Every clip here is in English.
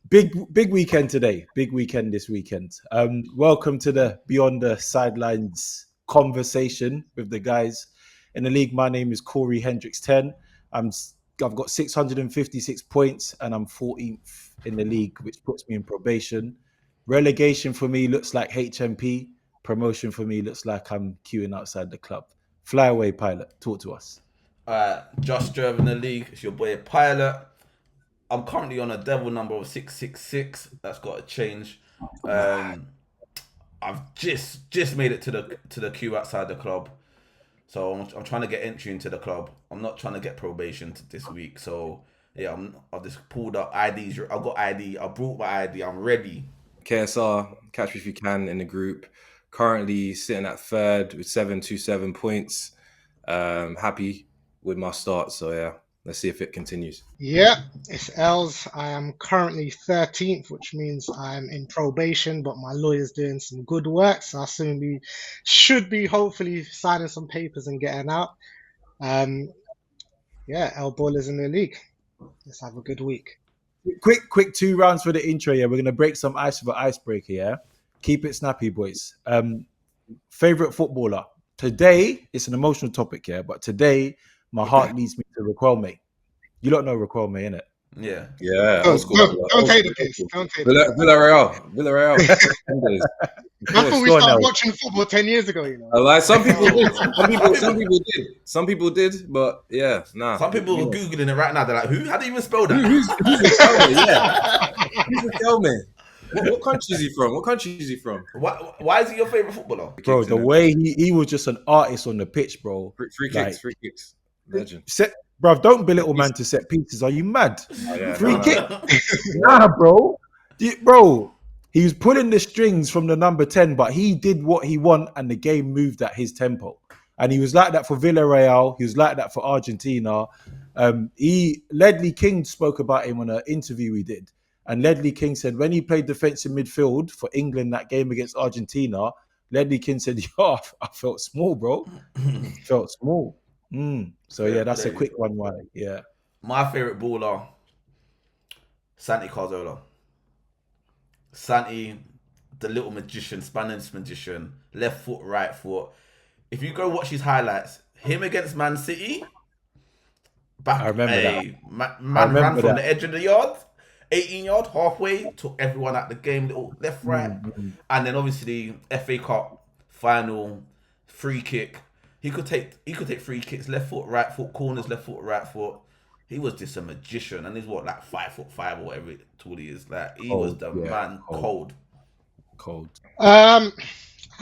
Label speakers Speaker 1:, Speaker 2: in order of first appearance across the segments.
Speaker 1: Big weekend today. Big weekend this weekend. Welcome to the Beyond the Sidelines conversation with the guys in the league. My name is Corey Hendricks 10. I've got 656 points and I'm 14th in the league, which puts me in probation. Relegation for me looks like HMP. Promotion for me looks like I'm queuing outside the club. Fly away, Pilot. Talk to us.
Speaker 2: Josh Jerv in the league. It's your boy Pilot. I'm currently on a devil number of 666. That's got to change. I've just made it to the queue outside the club, so I'm trying to get entry into the club. I'm not trying to get probation this week. So yeah, I've just pulled up IDs. I've got ID. I brought my ID. I'm ready.
Speaker 3: KSR, catch me if you can in the group. Currently sitting at third with 727 points. Happy with my start. So yeah. Let's see if it continues.
Speaker 4: Yeah, it's Els. I am currently 13th, which means I'm in probation, but my lawyer's doing some good work, so I should be hopefully signing some papers and getting out. El Ballers in the league. Let's have a good week.
Speaker 1: Quick 2 rounds for the intro. Yeah, we're gonna break some ice with an icebreaker. Yeah, keep it snappy, boys. Favorite footballer today? It's an emotional topic, yeah, but today. My heart leads me to Riquelme. You don't know Riquelme, innit?
Speaker 2: Yeah.
Speaker 4: Don't take the piss.
Speaker 3: Villarreal.
Speaker 4: I thought we started watching football 10 years ago, you know.
Speaker 3: Like some people did. Some people did, but yeah, nah.
Speaker 2: Some people are Googling it right now. They're like, who? How do you even spell that?
Speaker 3: Who's Riquelme? Yeah. Who's Riquelme? What country is he from?
Speaker 2: Why is he your favorite footballer?
Speaker 1: Bro, the way he was just an artist on the pitch, bro.
Speaker 3: Free kicks. Legend.
Speaker 1: Bro, don't belittle man to set pieces. Are you mad?
Speaker 3: Oh, yeah,
Speaker 1: Free kick? Nah, bro. Bro, he was pulling the strings from the number 10, but he did what he want and the game moved at his tempo. And he was like that for Villarreal. He was like that for Argentina. Ledley King spoke about him on an interview we did. And Ledley King said when he played defensive midfield for England that game against Argentina, Ledley King said, yo, I felt small, bro. Felt small. So yeah, that's a quick one. Why? Yeah.
Speaker 2: My favorite baller, Santi Cazorla. Santi, the little magician, Spanish magician, left foot, right foot. If you go watch his highlights, him against Man City,
Speaker 1: I remember that.
Speaker 2: Man ran from the edge of the yard, 18 yard, halfway, took everyone out the game, little left, right, and then obviously FA Cup final, free kick. He could take free kicks, left foot, right foot, corners, left foot, right foot. He was just a magician, and he's like 5'5" or whatever tall he is. Like he was the man, cold.
Speaker 4: I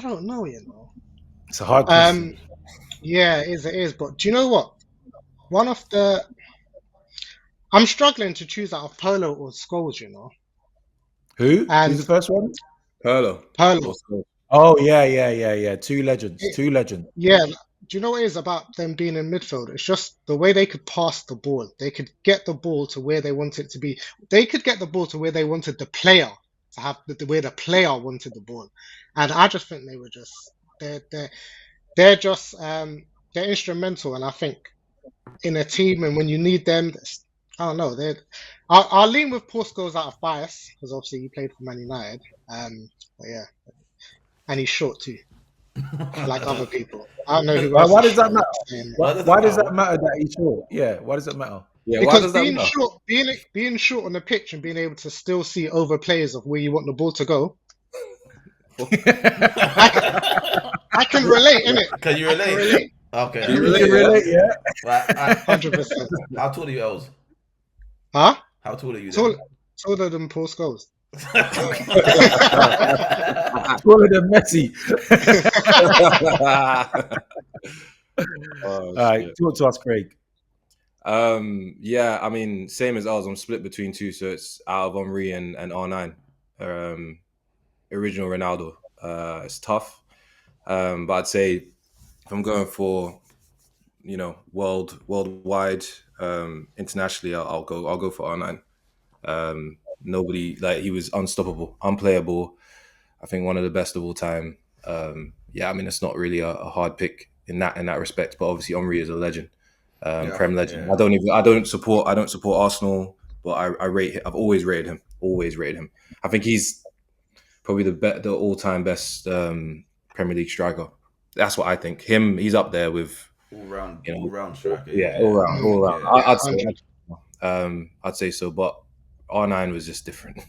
Speaker 4: don't know, you know.
Speaker 1: It's a hard question.
Speaker 4: Yeah, it is. But do you know what? I'm struggling to choose out of Polo or Scholes, you know.
Speaker 1: Who's the first one?
Speaker 3: Polo.
Speaker 1: Oh yeah. Two legends.
Speaker 4: Yeah. Do you know what it is about them being in midfield? It's just the way they could pass the ball. They could get the ball to where they want it to be. They could get the ball to where they wanted the player to have where the player wanted the ball. And I just think they were just they're instrumental. And I think in a team and when you need them, I don't know. I'll lean with Paul Scholes out of bias because obviously he played for Man United. But yeah, and he's short too, like other people. I don't know who.
Speaker 1: Why does that matter? Why does that matter that he's short? Yeah, why does that matter?
Speaker 3: Yeah,
Speaker 4: because being short on the pitch and being able to still see over players of where you want the ball to go. I can relate, innit?
Speaker 2: Can you relate? Okay.
Speaker 1: Can you relate? Yeah.
Speaker 2: Right,
Speaker 4: 100%.
Speaker 2: How tall are you, Els?
Speaker 4: Huh?
Speaker 2: How tall are you?
Speaker 4: Taller than Paul Scholes.
Speaker 1: Taller than Messi. All right, talk to us, Craig.
Speaker 3: Yeah, I mean, same as ours. I'm split between two, so it's out of Henry and R9. Original Ronaldo. It's tough, but I'd say if I'm going for, worldwide, internationally, I'll go for R9. Nobody, like, he was unstoppable, unplayable. I think one of the best of all time. Yeah, I mean, it's not really a hard pick in that respect. But obviously, Henry is a legend,
Speaker 2: Yeah,
Speaker 3: Prem legend.
Speaker 2: yeah.
Speaker 3: I don't support Arsenal, but I rate. I've always rated him. Always rated him. I think he's probably the all-time best Premier League striker. That's what I think. He's up there with,
Speaker 2: All round,
Speaker 3: you know,
Speaker 2: all round striker.
Speaker 3: yeah,
Speaker 2: Yeah,
Speaker 3: all round,
Speaker 2: I
Speaker 3: all
Speaker 2: think,
Speaker 3: round.
Speaker 2: yeah.
Speaker 3: I'd say so, but R9 was just different.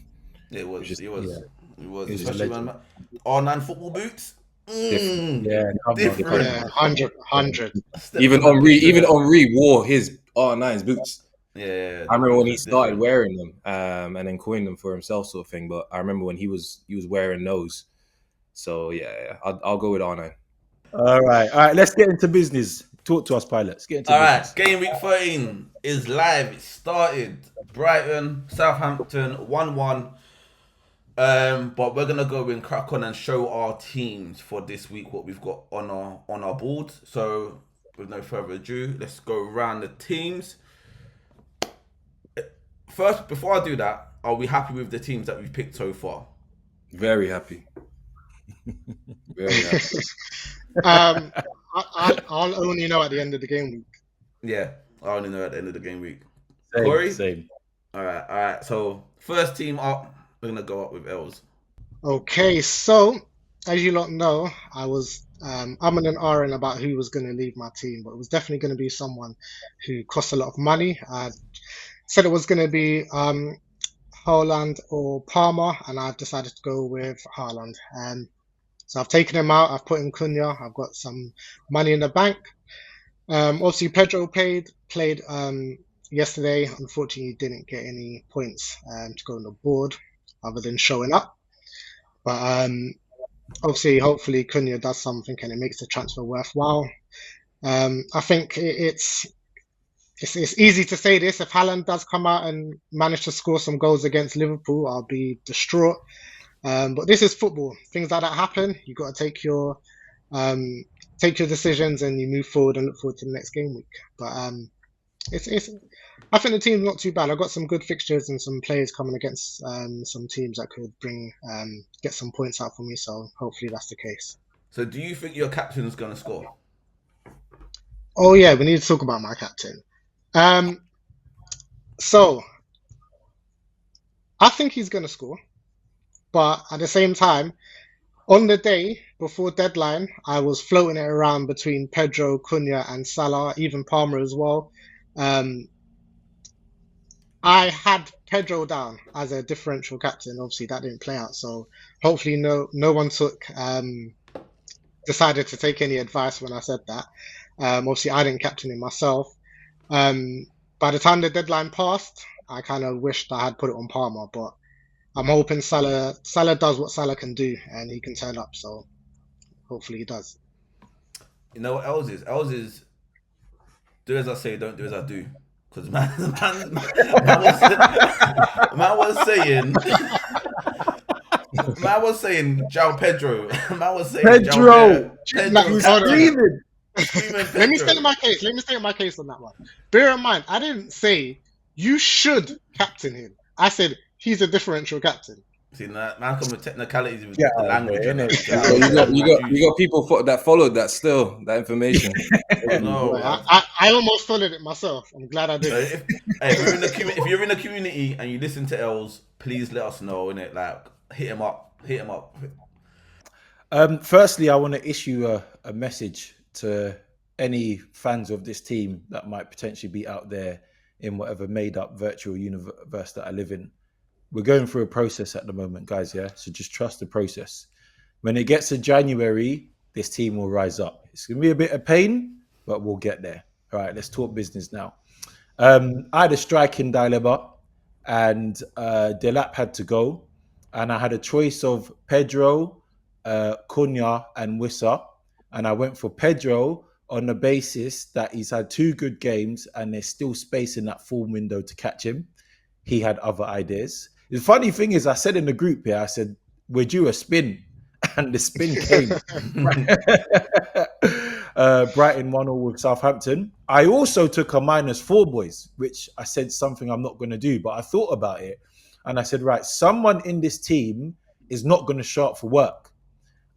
Speaker 2: It was,
Speaker 3: just-
Speaker 2: it was,
Speaker 1: yeah.
Speaker 2: it was,
Speaker 1: He was a
Speaker 2: especially
Speaker 1: legend.
Speaker 2: when R9 football boots.
Speaker 3: Different.
Speaker 1: Yeah, come on,
Speaker 2: Different.
Speaker 4: Yeah, 100.
Speaker 2: Step
Speaker 3: Even
Speaker 2: to my
Speaker 3: Henry,
Speaker 2: picture.
Speaker 3: wore his R9's boots.
Speaker 2: Yeah,
Speaker 3: I remember when he
Speaker 2: different,
Speaker 3: started
Speaker 2: different.
Speaker 3: wearing them, and then coined them for himself, sort of thing. But I remember when he was wearing those. So yeah, I'll go with R9.
Speaker 1: All right. Let's get into business. Talk to us, pilot. Let's get into
Speaker 2: All
Speaker 1: business.
Speaker 2: right, game week 13 is live. It started. Brighton, Southampton, 1-1. But we're gonna go and crack on and show our teams for this week what we've got on our board. So with no further ado, let's go around the teams. First, before I do that, are we happy with the teams that we've picked so far?
Speaker 3: Very happy. Very happy.
Speaker 4: I'll only know at the end of the game week.
Speaker 2: Yeah, I only know at the end of the game week.
Speaker 1: Same,
Speaker 2: Corey?
Speaker 1: same.
Speaker 2: All right. So first team up, we're gonna go up with Els.
Speaker 4: Okay, so as you lot know, I was umming and ahhing about who was going to leave my team, but it was definitely going to be someone who cost a lot of money. I said it was going to be Haaland or Palmer, and I've decided to go with Haaland. So I've taken him out. I've put in Cunha. I've got some money in the bank. Obviously, Pedro played yesterday. Unfortunately, he didn't get any points to go on the board other than showing up. But obviously, hopefully, Cunha does something and it makes the transfer worthwhile. I think it's easy to say this. If Haaland does come out and manage to score some goals against Liverpool, I'll be distraught. But this is football. Things like that happen. You got to take your decisions and you move forward and look forward to the next game week. But I think the team's not too bad. I've got some good fixtures and some players coming against some teams that could get some points out for me. So hopefully that's the case.
Speaker 2: So do you think your captain's gonna score?
Speaker 4: Oh yeah, we need to talk about my captain. So I think he's gonna score, but at the same time, on the day before deadline, I was floating it around between Pedro, Cunha, and Salah, even Palmer as well. I had Pedro down as a differential captain. Obviously, that didn't play out. So hopefully, no one decided to take any advice when I said that. Obviously, I didn't captain him myself. By the time the deadline passed, I kind of wished I had put it on Palmer, but I'm hoping Salah does what Salah can do and he can turn up. So hopefully he does.
Speaker 2: You know what Els is? Els is do as I say, don't do as I do. Because man was saying João Pedro. Man was saying
Speaker 1: Pedro.
Speaker 2: Pedro.
Speaker 1: Screaming.
Speaker 4: Let me state my case on that one. Bear in mind, I didn't say you should captain him. I said he's a differential captain.
Speaker 2: See, man, come with technicalities with
Speaker 1: Yeah,
Speaker 2: the language.
Speaker 1: innit?
Speaker 3: You got people that followed that information.
Speaker 2: No,
Speaker 4: I almost followed it myself. I'm glad I did.
Speaker 2: If you're in the community and you listen to Els, please let us know. Innit? Like, hit him up.
Speaker 1: Firstly, I want to issue a message to any fans of this team that might potentially be out there in whatever made-up virtual universe that I live in. We're going through a process at the moment, guys, yeah? So just trust the process. When it gets to January, this team will rise up. It's going to be a bit of pain, but we'll get there. All right, let's talk business now. I had a striking dilemma, and Delap had to go. And I had a choice of Pedro, Cunha, and Wissa. And I went for Pedro on the basis that he's had 2 good games and there's still space in that form window to catch him. He had other ideas. The funny thing is, I said in the group here, I said, we're due a spin. And the spin came. Brighton 1-0 with Southampton. I also took a -4, boys, which I said something I'm not going to do, but I thought about it. And I said, right, someone in this team is not going to show up for work.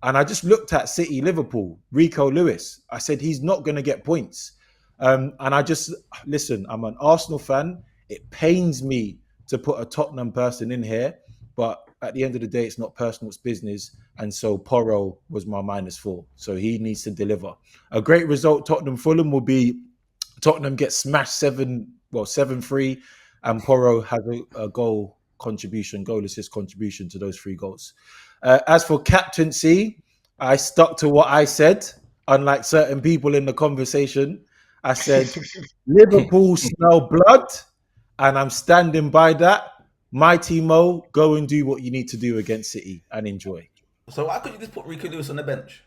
Speaker 1: And I just looked at City, Liverpool, Rico Lewis. I said, he's not going to get points. And I just, listen, I'm an Arsenal fan. It pains me to put a Tottenham person in here, but at the end of the day, it's not personal, it's business. And so Porro was my -4. So he needs to deliver. A great result, Tottenham Fulham, will be Tottenham gets smashed 7-3, and Porro has a goal assist contribution to those 3 goals. As for captaincy, I stuck to what I said, unlike certain people in the conversation. I said, Liverpool smell blood, and I'm standing by that. Mighty Mo, go and do what you need to do against City and enjoy.
Speaker 2: So why couldn't you just put Rico Lewis on the bench?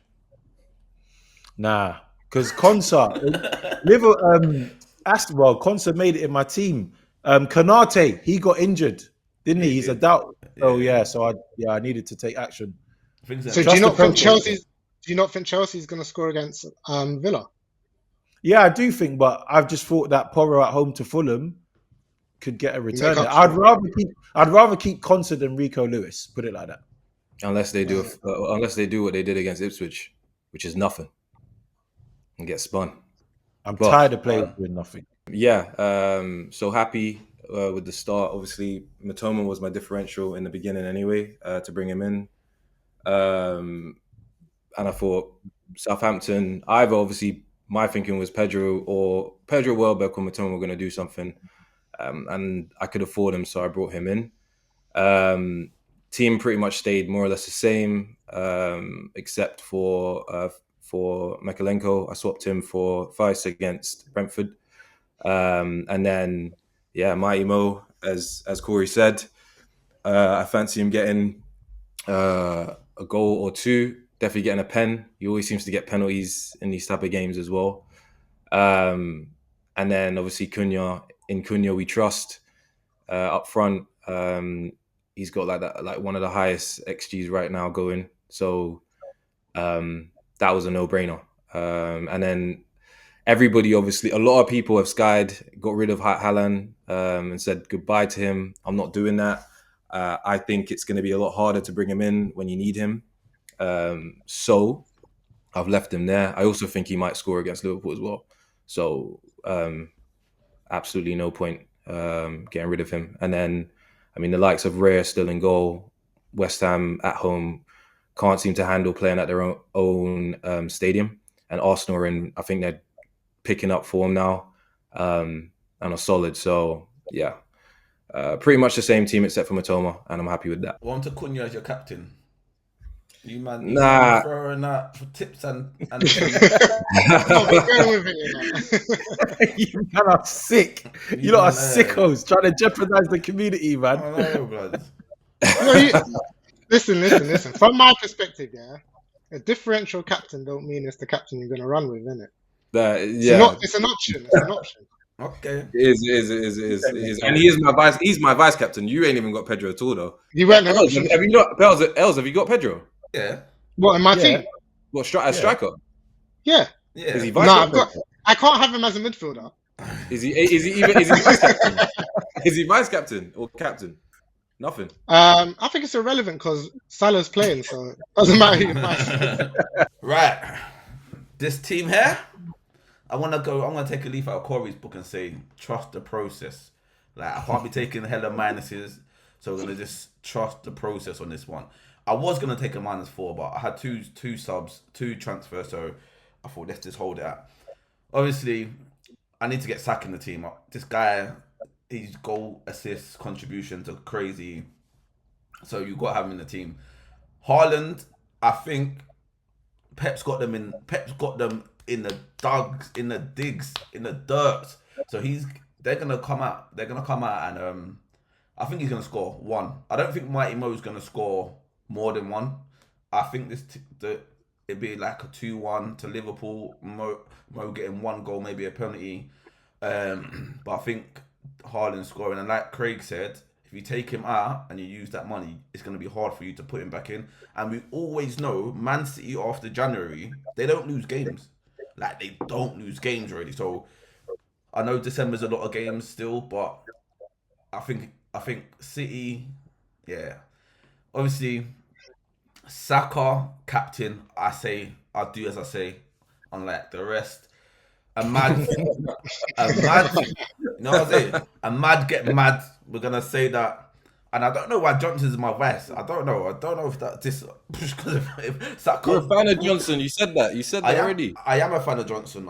Speaker 1: Nah, because Konsa made it in my team. Kanate, he got injured, didn't he? He's a doubt. Oh yeah, so I needed to take action.
Speaker 4: So do you not think Chelsea's going to score against Villa?
Speaker 1: Yeah, I do think, but I've just thought that Porro at home to Fulham could get a return. I'd rather keep Konsa than Rico Lewis. Put it like that.
Speaker 3: Unless they do what they did against Ipswich, which is nothing, and get spun.
Speaker 1: I'm tired of players doing nothing.
Speaker 3: Yeah, so happy with the start. Obviously, Matoma was my differential in the beginning anyway, to bring him in. And I thought Southampton, either obviously my thinking was Pedro Welbeck or Matoma were going to do something. And I could afford him, so I brought him in. Team pretty much stayed more or less the same, except for Makalenko. I swapped him for Vice against Brentford. And then, Mighty Mo, as Corey said, I fancy him getting a goal or 2, definitely getting a pen. He always seems to get penalties in these type of games as well. And then obviously Cunha we trust up front. He's got like one of the highest XGs right now going. So that was a no-brainer. And then everybody, obviously, a lot of people have got rid of Haaland and said goodbye to him. I'm not doing that. I think it's going to be a lot harder to bring him in when you need him. So I've left him there. I also think he might score against Liverpool as well. So absolutely no point getting rid of him. And then, I mean, the likes of Raya still in goal. West Ham at home can't seem to handle playing at their own stadium. And Arsenal I think they're picking up form now and are solid. So, yeah, pretty much the same team except for Matoma, and I'm happy with that.
Speaker 2: Want to Cunha as your captain? You man throwing that for tips and
Speaker 4: No, we're going with it,
Speaker 1: You man are sick. You lot are sickos trying to jeopardize the community, man.
Speaker 2: I know, blood.
Speaker 4: Listen. From my perspective, a differential captain don't mean it's the captain you're going to run with, innit? It's an option.
Speaker 2: Okay.
Speaker 3: It is. And he's my vice captain. You ain't even got Pedro at all, though.
Speaker 4: You weren't an option.
Speaker 3: Have you got Pedro?
Speaker 2: Yeah.
Speaker 4: What, in my team?
Speaker 3: What, striker?
Speaker 4: Yeah.
Speaker 3: Is he vice captain?
Speaker 4: I can't have him as a midfielder.
Speaker 3: Is he vice captain? Is he vice captain or captain? Nothing.
Speaker 4: I think it's irrelevant because Salah's playing, so it doesn't matter who you vice.
Speaker 2: Right. This team here, I'm gonna take a leaf out of Corey's book and say trust the process. Like, I can't be taking hella minuses, so we're gonna just trust the process on this one. I was gonna take a -4, but I had two subs, 2 transfers, so I thought let's just hold it at. Obviously, I need to get Saka in the team. This guy, his goal, assist, contributions are crazy, so you got to have him in the team. Haaland, I think Pep's got them in the dugs, in the digs, in the dirt. So they're gonna come out and I think he's gonna score 1. I don't think Mighty Mo's gonna score more than 1. I think it'd be like a 2-1 to Liverpool. Mo getting 1 goal, maybe a penalty. But I think Haaland scoring, and like Craig said, if you take him out and you use that money, it's going to be hard for you to put him back in. And we always know Man City after January, they don't lose games. Like, they don't lose games already. So I know December's a lot of games still, but I think City, yeah. Obviously, Saka, captain. I'll do as I say, unlike the rest. A mad, you know what I'm saying? A mad get mad. We're gonna say that, and I don't know why Johnson's in my vice. I don't know. If that this because if Saka.
Speaker 3: You're a fan of Johnson. You said that. You said that already.
Speaker 2: I am a fan of Johnson.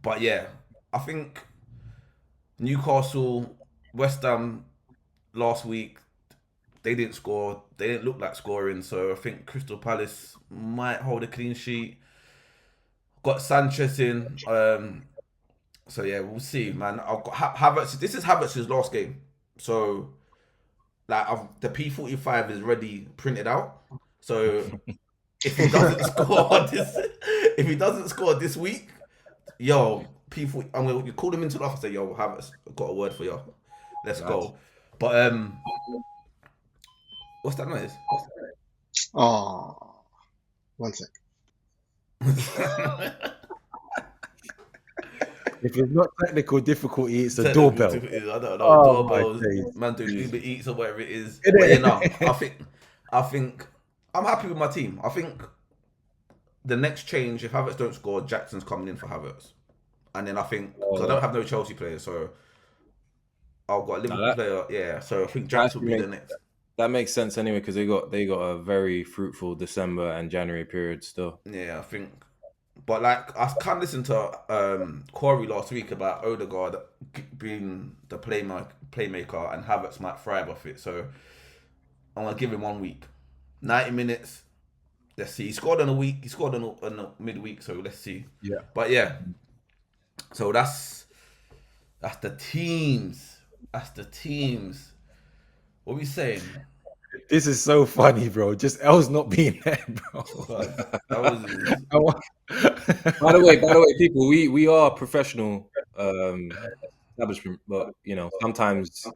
Speaker 2: But yeah, I think Newcastle, West Ham last week, they didn't score. They didn't look like scoring. So I think Crystal Palace might hold a clean sheet. Got Sanchez in. So yeah, we'll see, man. I've got Havertz. This is Havertz's last game. So like the P45 is ready, printed out. So if he doesn't score this week, yo, P40, I'm gonna call him into the office and say, yo, Havertz, I've got a word for you. Let's go. But what's that noise?
Speaker 4: Oh, one sec.
Speaker 1: If it's not technical difficulty, it's a doorbell.
Speaker 2: I don't know.
Speaker 1: Oh,
Speaker 2: Doorbells, man, doing Uber Eats or whatever it is. But yeah, no, I think I'm happy with my team. I think the next change, if Havertz don't score, Jackson's coming in for Havertz. And then I think, because I don't have no Chelsea players, so I've got a Liverpool player. Yeah, so I think Jackson will be the next.
Speaker 3: That makes sense anyway, because they got a very fruitful December and January period still.
Speaker 2: Yeah, I think. But like, I can't listen to Corey last week about Odegaard being the playmaker and Havertz might thrive off it. So I'm gonna give him 1 week, 90 minutes. Let's see. He scored on a week. He scored on a midweek. So let's see.
Speaker 1: Yeah.
Speaker 2: But yeah. So that's the teams. That's the teams. What are we saying?
Speaker 1: This is so funny, bro. Just L's not being there, bro.
Speaker 2: That was.
Speaker 3: By the way, people, we are professional establishment, but you know, sometimes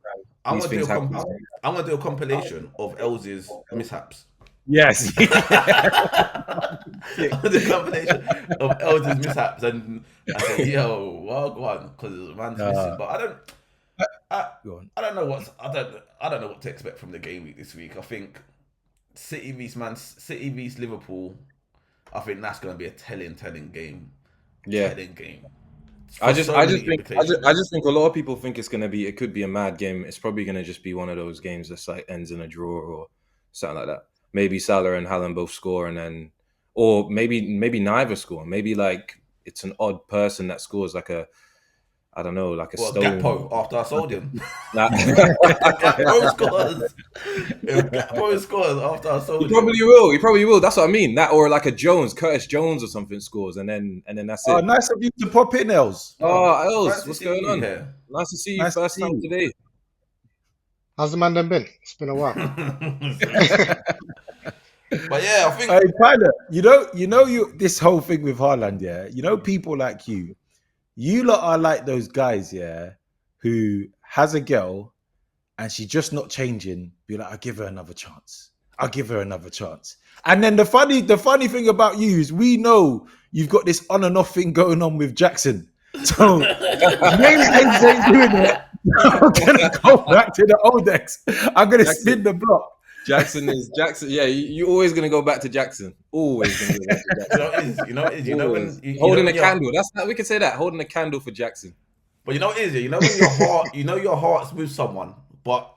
Speaker 3: these things happen.
Speaker 2: I'm gonna do a compilation of L's mishaps.
Speaker 1: Yes.
Speaker 2: I'm gonna do a compilation of L's mishaps and I say, yo, well gone, because man's missing. But I don't know what to expect from the game week this week. I think City vs Liverpool. I think that's going to be a telling game.
Speaker 3: Yeah.
Speaker 2: Telling game.
Speaker 3: I just think a lot of people think it could be a mad game. It's probably going to just be one of those games that like ends in a draw or something like that. Maybe Salah and Haaland both score or maybe neither score. Maybe like it's an odd person that scores like a stone.
Speaker 2: Gakpo after I sold him. Gakpo scores after I sold him.
Speaker 3: He probably will. That's what I mean. That or like a Curtis Jones or something scores, and then that's it.
Speaker 1: Oh, nice of you to pop in, Els.
Speaker 3: Els, what's going on? Here. Nice to see you first time today.
Speaker 4: How's the man been? It's been a while.
Speaker 2: But yeah, I think.
Speaker 1: Hey, Tyler, this whole thing with Haaland, yeah. People like you. You lot are like those guys, yeah, who has a girl and she's just not changing. Be like, I'll give her another chance. And then the funny thing about you is we know you've got this on and off thing going on with Jackson. So maybe things ain't doing it. I'm gonna go back to the old ex. I'm gonna spin the block.
Speaker 3: Jackson. Yeah, you're always gonna go back to Jackson. Always gonna go back to Jackson. You know when holding a candle. We can say that, holding a candle for Jackson.
Speaker 2: But you know what it is? You know when your heart's with someone, but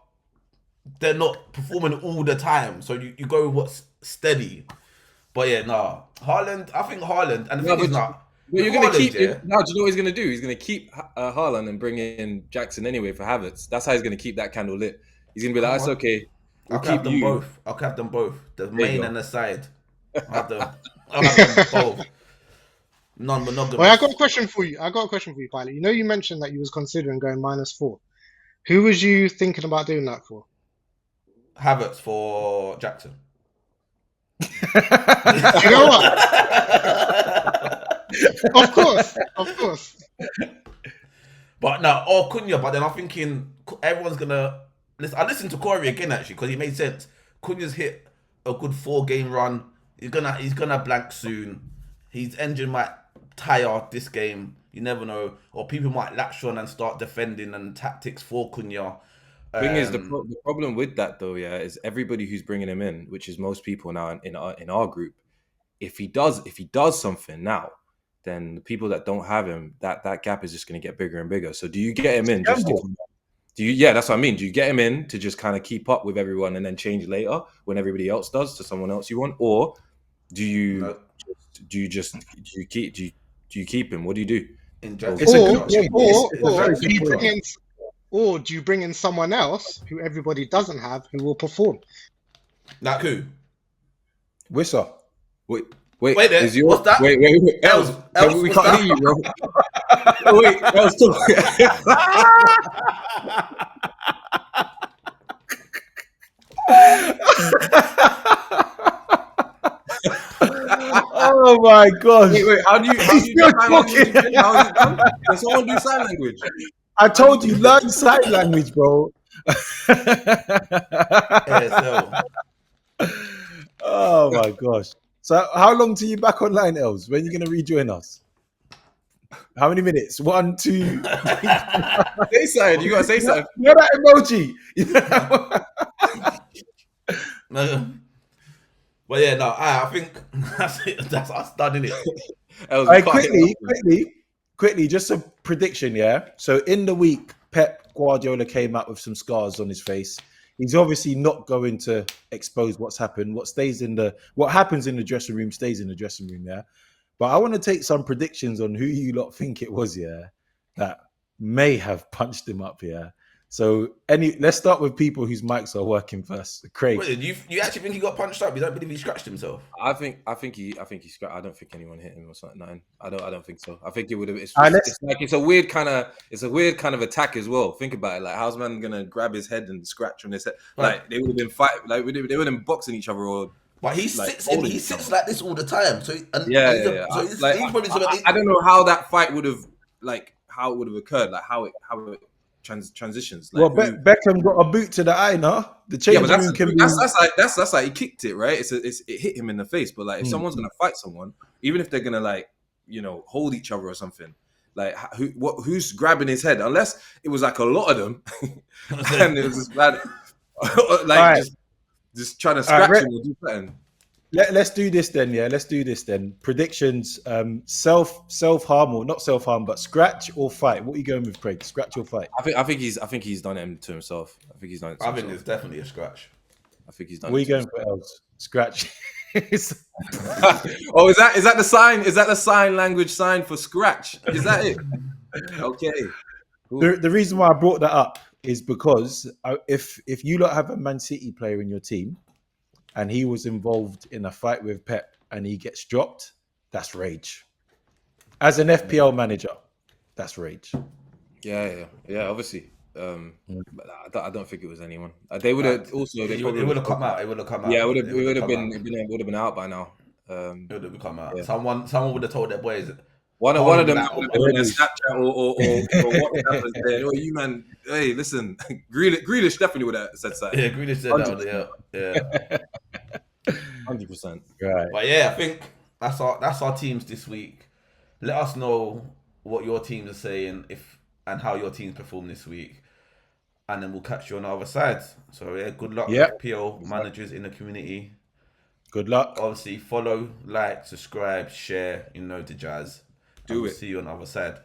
Speaker 2: they're not performing all the time. So you go with what's steady. But yeah, Haaland. I think Haaland, and the thing is not.
Speaker 3: But you're going to keep... Yeah. Now, do you know what he's going to do? He's going to keep Haaland and bring in Jackson anyway for Havertz. That's how he's going to keep that candle lit. He's going to be like, that's okay.
Speaker 2: I'll have them both. The main and the side. I'll have them both. Non-monogamous.
Speaker 4: Well, I got a question for you, Pilot. You know, you mentioned that you was considering going -4. Who was you thinking about doing that for?
Speaker 2: Havertz for Jackson.
Speaker 4: You know what? Of course.
Speaker 2: But no, or Cunha. But then I'm thinking everyone's gonna. I listened to Corey again actually because he made sense. Cunha's hit a good 4-game run. He's gonna blank soon. His engine might tire this game. You never know. Or people might latch on and start defending and tactics for Cunha.
Speaker 3: Thing is, the problem with that though, is everybody who's bringing him in, which is most people now in our group. If he does something now, then the people that don't have him, that gap is just going to get bigger and bigger. So do you get him in just to, that's what I mean. Do you get him in to just kind of keep up with everyone and then change later when everybody else does to someone else you want, or do you keep him? What do you do?
Speaker 4: Or do you bring in someone else who everybody doesn't have who will perform?
Speaker 2: Like who?
Speaker 1: Wissa.
Speaker 2: Wait there.
Speaker 3: Is your,
Speaker 2: what's that?
Speaker 3: Wait. Els, we can't hear you, bro. Wait, Els, talk.
Speaker 1: Oh my gosh!
Speaker 3: Wait. How do you do sign language? How is it done? Can someone do sign language?
Speaker 1: I told you, learn sign language, bro. Oh my gosh! So, how long till you back online, Els? When are you gonna rejoin us? How many minutes? 1, 2.
Speaker 3: Say something. You gotta say something.
Speaker 1: You know that emoji.
Speaker 2: But yeah, no, I think that's it. That's us done, innit?
Speaker 1: Quickly, just a prediction, yeah? So in the week, Pep Guardiola came out with some scars on his face. He's obviously not going to expose what's happened. What happens in the dressing room stays in the dressing room, yeah? But I want to take some predictions on who you lot think it was, yeah, that may have punched him up, yeah? So let's start with people whose mics are working first. Craig.
Speaker 2: Wait, you actually think he got punched up? You don't believe he scratched himself?
Speaker 3: I think he scratched. I don't think anyone hit him or something. I don't think so. I think it would have. It's a weird kind of attack as well. Think about it. Like, how's man gonna grab his head and scratch on his head? Like, they would have been fighting. Like, they would have been boxing each other or.
Speaker 2: But he sits like this all the time. So
Speaker 3: I don't know how that fight would have occurred. Like how it transitions. Like,
Speaker 1: well, Beckham got a boot to the eye, no? The change room can be.
Speaker 3: That's like he kicked it, right? It hit him in the face. But like, if someone's gonna fight someone, even if they're gonna hold each other or something, like who's grabbing his head? Unless it was like a lot of them, and it was just bad, just trying to scratch him or do something.
Speaker 1: Let's do this then, yeah. Let's do this then. Predictions: self-harm or not self-harm, but scratch or fight. What are you going with, Craig? Scratch or fight?
Speaker 3: I think he's done it to himself. I think
Speaker 2: it's definitely a scratch.
Speaker 3: I think he's done.
Speaker 1: What are you going for, Els? Scratch.
Speaker 3: Oh, is that the sign? Is that the sign language sign for scratch? Is that it? Okay. Cool.
Speaker 1: The reason why I brought that up is because if you lot have a Man City player in your team, and he was involved in a fight with Pep and he gets dropped, that's rage. As an FPL manager, that's rage.
Speaker 3: Yeah, obviously. But I don't think it was anyone. They would have also.
Speaker 2: It would have come out. It would have come out.
Speaker 3: Yeah, it would have been out by now.
Speaker 2: It would have come out. Yeah. Someone would have told their boys.
Speaker 3: One of them would have been on a Snapchat or WhatsApp and said, "Oh, you man, hey, listen." Grealish definitely would have said something.
Speaker 2: Yeah, Grealish said that. Yeah.
Speaker 3: 100%.
Speaker 1: Right.
Speaker 2: But yeah, I think that's our teams this week. Let us know what your teams are saying and how your teams perform this week, and then we'll catch you on the other side. So yeah, good luck, FPL managers in the community.
Speaker 1: Good luck.
Speaker 2: Obviously, follow, like, subscribe, share. You know the jazz.
Speaker 3: Do it.
Speaker 2: See you on the other side.